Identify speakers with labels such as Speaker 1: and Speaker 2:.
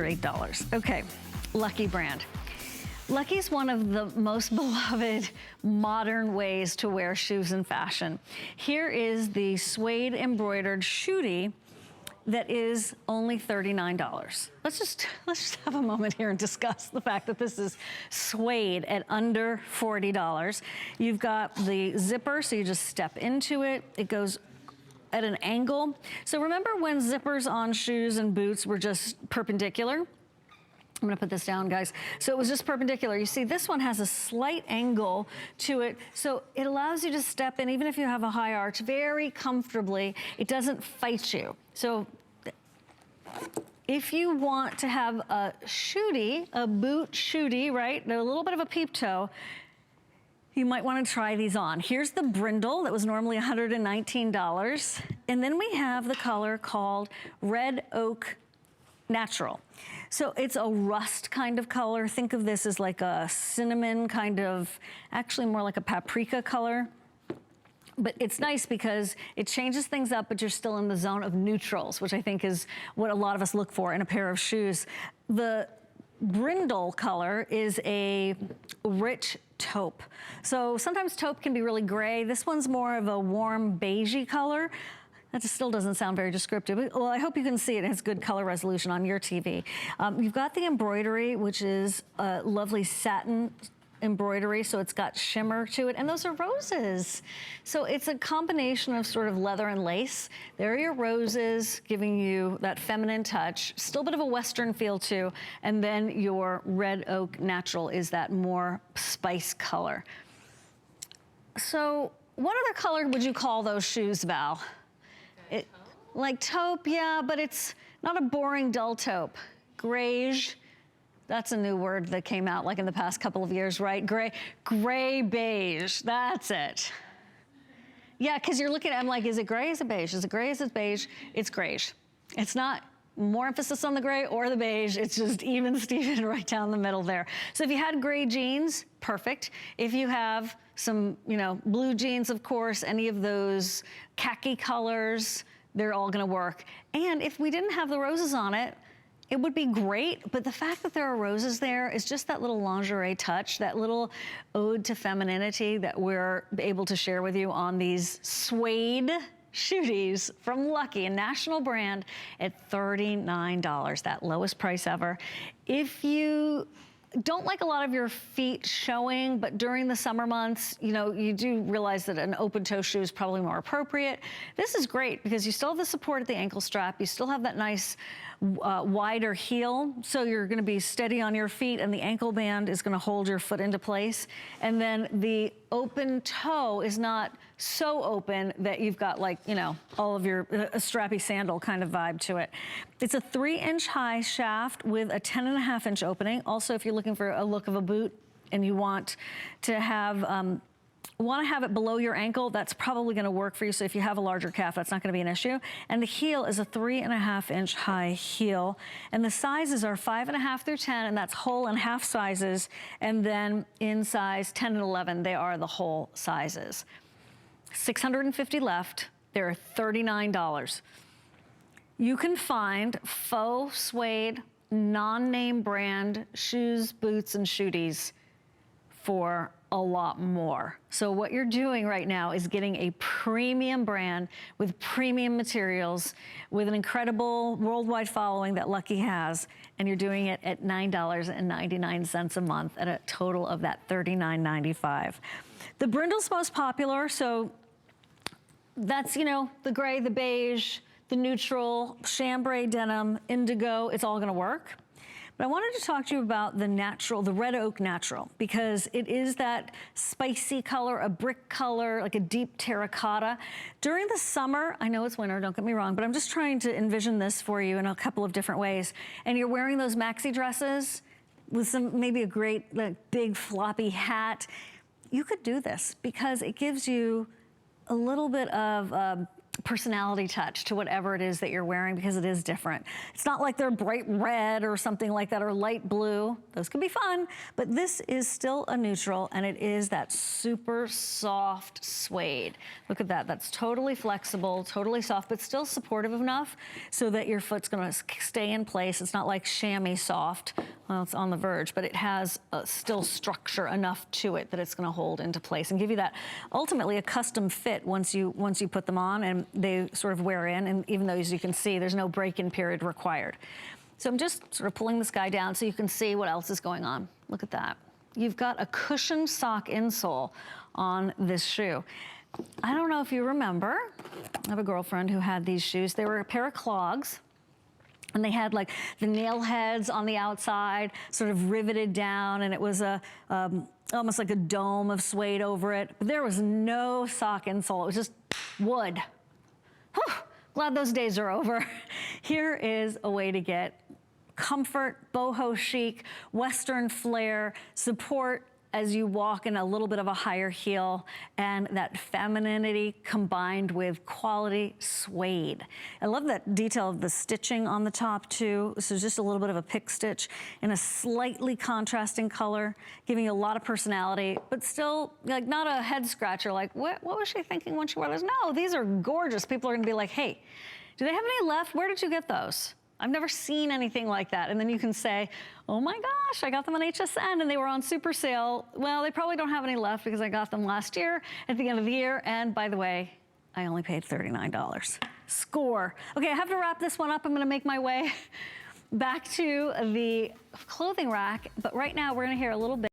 Speaker 1: $8. Okay, Lucky brand. Lucky's one of the most beloved modern ways to wear shoes in fashion. Here is the Suede Embroidered Shootie that is only $39. Let's just have a moment here and discuss the fact that this is suede at under $40. You've got the zipper, so you just step into it. It goes at an angle. So remember when zippers on shoes and boots were just perpendicular? I'm gonna put this down, guys. So it was just perpendicular. You see, this one has a slight angle to it, so it allows you to step in, even if you have a high arch, very comfortably. It doesn't fight you. So if you want to have a shootie, a boot shootie, right? A little bit of a peep toe, you might want to try these on. Here's the brindle that was normally $119. And then we have the color called Red Oak Natural. So it's a rust kind of color. Think of this as like a cinnamon kind of, actually more like a paprika color. But it's nice because it changes things up, but you're still in the zone of neutrals, which I think is what a lot of us look for in a pair of shoes. The brindle color is a rich taupe. So sometimes taupe can be really gray. This one's more of a warm beigey color. That just still doesn't sound very descriptive. Well, I hope you can see it. It has good color resolution on your TV. You've got the embroidery, which is a lovely satin embroidery, so it's got shimmer to it, and those are roses. So it's a combination of sort of leather and lace. There are your roses giving you that feminine touch, still a bit of a Western feel too, and then your Red Oak Natural is that more spice color. So what other color would you call those shoes, Val? Like taupe, yeah, but it's not a boring, dull taupe. Greige. That's a new word that came out like in the past couple of years, right? Gray beige, that's it. Yeah, because you're looking at, I'm like, is it gray, is it beige? Is it gray, is it beige? It's greige. It's not more emphasis on the gray or the beige, it's just even Steven right down the middle there. So if you had gray jeans, perfect. If you have some, you know, blue jeans, of course, any of those khaki colors, they're all gonna work. And if we didn't have the roses on it, it would be great, but the fact that there are roses there is just that little lingerie touch, that little ode to femininity that we're able to share with you on these suede shooties from Lucky, a national brand, at $39, that lowest price ever. If you don't like a lot of your feet showing, but during the summer months, you know, you do realize that an open toe shoe is probably more appropriate. This is great because you still have the support at the ankle strap. You still have that nice wider heel, so you're gonna be steady on your feet, and the ankle band is gonna hold your foot into place. And then the open toe is not so open that you've got, like, you know, all of your a strappy sandal kind of vibe to it. It's a 3-inch high shaft with a 10.5-inch opening. Also, if you're looking for a look of a boot and you want to have it below your ankle, that's probably gonna work for you. So if you have a larger calf, that's not gonna be an issue. And the heel is a 3.5-inch high heel. And the sizes are 5.5 through 10, and that's whole and half sizes. And then in size 10 and 11, they are the whole sizes. 650 left, they're $39. You can find faux suede, non-name brand shoes, boots, and shooties for a lot more. So what you're doing right now is getting a premium brand with premium materials, with an incredible worldwide following that Lucky has, and you're doing it at $9.99 a month at a total of that $39.95. The brindle's most popular, so that's, you know, the gray, the beige, the neutral, chambray denim, indigo, it's all gonna work. But I wanted to talk to you about the natural, the Red Oak Natural, because it is that spicy color, a brick color, like a deep terracotta. During the summer, I know it's winter, don't get me wrong, but I'm just trying to envision this for you in a couple of different ways. And you're wearing those maxi dresses with some, maybe a great, like, big floppy hat. You could do this because it gives you a little bit of personality touch to whatever it is that you're wearing, because it is different. It's not like they're bright red or something like that, or light blue. Those can be fun, but this is still a neutral, and it is that super soft suede. Look at that. That's totally flexible, totally soft, but still supportive enough so that your foot's gonna stay in place. It's not like chamois soft. Well, it's on the verge, but it has still structure enough to it that it's gonna hold into place and give you that, ultimately, a custom fit once you put them on, and they sort of wear in, and even though, as you can see, there's no break-in period required. So I'm just sort of pulling this guy down so you can see what else is going on. Look at that. You've got a cushioned sock insole on this shoe. I don't know if you remember, I have a girlfriend who had these shoes. They were a pair of clogs, and they had like the nail heads on the outside, sort of riveted down, and it was a almost like a dome of suede over it. But there was no sock insole. It was just wood. Whew, glad those days are over. Here is a way to get comfort, boho chic, Western flair, support as you walk in a little bit of a higher heel, and that femininity combined with quality suede. I love that detail of the stitching on the top too. This is just a little bit of a pick stitch in a slightly contrasting color, giving you a lot of personality, but still like not a head scratcher, like what was she thinking when she wore those? No, these are gorgeous. People are gonna be like, hey, do they have any left? Where did you get those? I've never seen anything like that. And then you can say, oh my gosh, I got them on HSN and they were on super sale. Well, they probably don't have any left because I got them last year at the end of the year. And by the way, I only paid $39. Score. Okay, I have to wrap this one up. I'm gonna make my way back to the clothing rack. But right now we're gonna hear a little bit